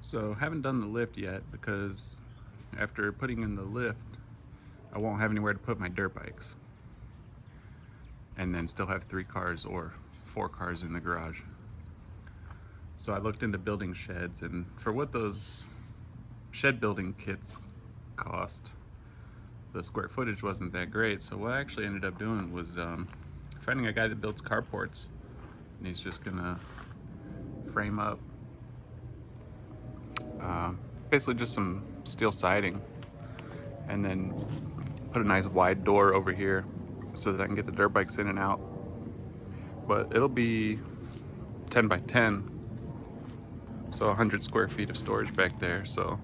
So haven't done the lift yet because after putting in the lift, I won't have anywhere to put my dirt bikes. And then still have 3 cars or 4 cars in the garage. So I looked into building sheds, and for what those shed building kits cost, the square footage wasn't that great. So what I actually ended up doing was finding a guy that builds carports, and he's just gonna frame up basically just some steel siding and then put a nice wide door over here so that I can get the dirt bikes in and out. But it'll be 10 by 10, so 100 square feet of storage back there. So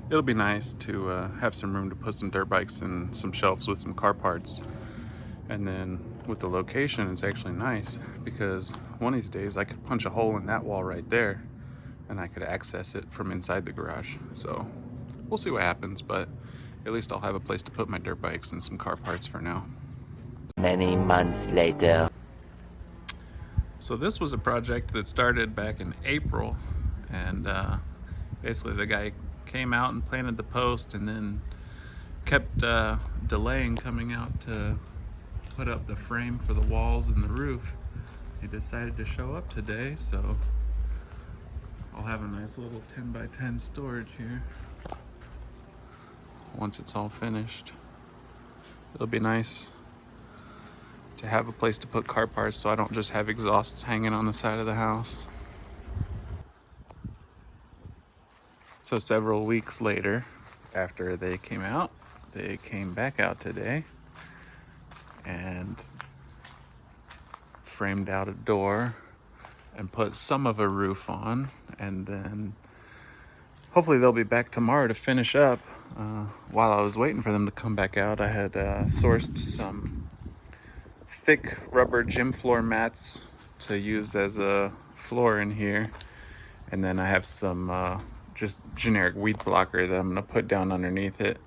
it'll be nice to have some room to put some dirt bikes and some shelves with some car parts. And then with the location, it's actually nice because one of these days I could punch a hole in that wall right there and I could access it from inside the garage. So we'll see what happens, but at least I'll have a place to put my dirt bikes and some car parts for now. Many months later. So this was a project that started back in April, and basically the guy came out and planted the post and then kept delaying coming out to put up the frame for the walls and the roof. He decided to show up today, so I'll have a nice little 10 by 10 storage here once it's all finished. It'll be nice to have a place to put car parts so I don't just have exhausts hanging on the side of the house. So several weeks later, after they came out, they came back out today and framed out a door and put some of a roof on, and then hopefully they'll be back tomorrow to finish up. While I was waiting for them to come back out, I had sourced some thick rubber gym floor mats to use as a floor in here, and then I have some just generic weed blocker that I'm gonna put down underneath it.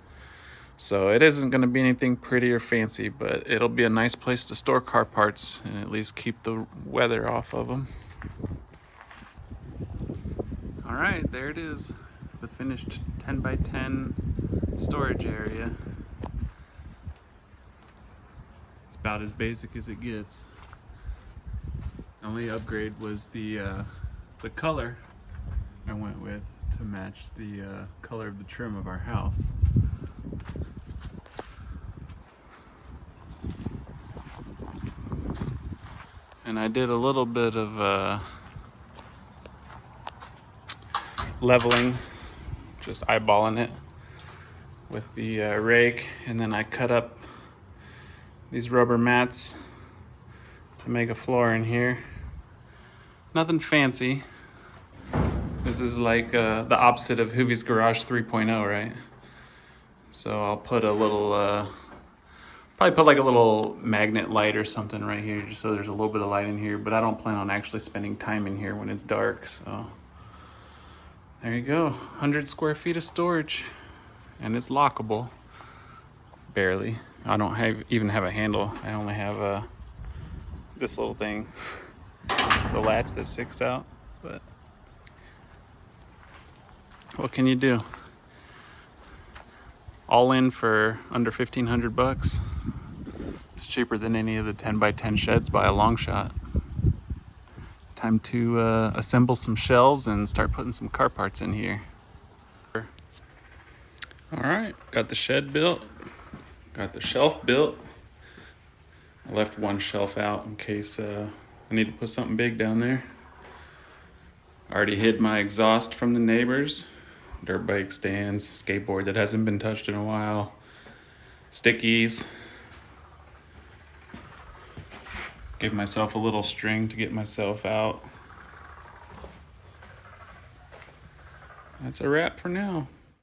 So it isn't gonna be anything pretty or fancy, but it'll be a nice place to store car parts and at least keep the weather off of them. All right, there it is, the finished 10 by 10 storage area. It's about as basic as it gets. The only upgrade was the color I went with to match the color of the trim of our house. And I did a little bit of leveling, just eyeballing it with the rake, and then I cut up these rubber mats to make a floor in here. Nothing fancy. This is like the opposite of Hoovie's Garage 3.0, right? So I'll put a little, probably put like a little magnet light or something right here, just so there's a little bit of light in here, but I don't plan on actually spending time in here when it's dark, so. There you go, 100 square feet of storage, and it's lockable, barely. I don't even have a handle. I only have this little thing, the latch that sticks out, but what can you do? All in for under 1,500 bucks. It's cheaper than any of the 10 by 10 sheds by a long shot. Time to assemble some shelves and start putting some car parts in here. All right, got the shed built, got the shelf built. I left one shelf out in case I need to put something big down there. I already hid my exhaust from the neighbors, dirt bike stands, skateboard that hasn't been touched in a while, stickies. Give myself a little string to get myself out. That's a wrap for now.